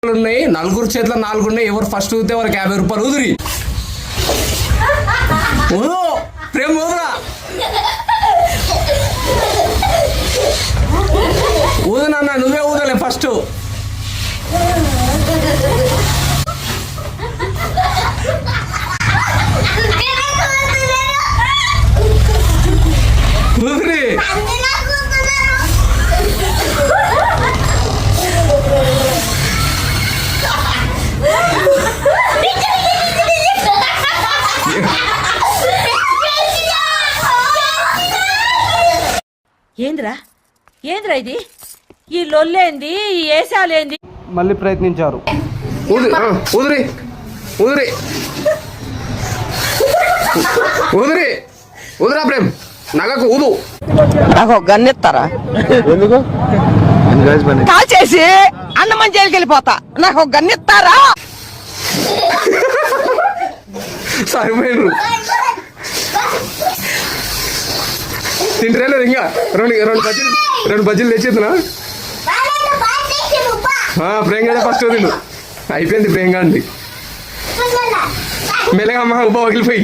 ఉన్నాయి, నలుగురు చేతిలో 4 ఉన్నాయి. ఎవరు ఫస్ట్ ఊతే వారికి 50 రూపాయలు. ఊదురి ఊదు ప్రేమ ఊదురా ఊదు నాన్న, నువ్వే ఊదలే ఫస్ట్. ఊదిరి ఏంద్రా ఏంద్రా ఇది? ఈ లొల్లేంది, ఈ ఏసాలేంది? మళ్ళీ ప్రయత్నించారు. ఊదిరి ఊదిరి ఊదిరి ఊదిరా ప్రేమ్, నగకు ఊదు. నాకు గన్నెత్తారా? ఎందుకు కాల్ చేసి అన్నమని జైలుకి వెళ్ళిపోతా. నాకు గన్నెత్తారా? సరిపోయినరు తింటలేదు. ఇంకా రెండు బజ్జీలు తెచ్చేద్దునా? ప్రేంగాడే ఫస్ట్ తిండు. అయిపోయింది ప్రేంగాండి. మెల్లగా అమ్మ ఉబ్బ వగిలిపోయి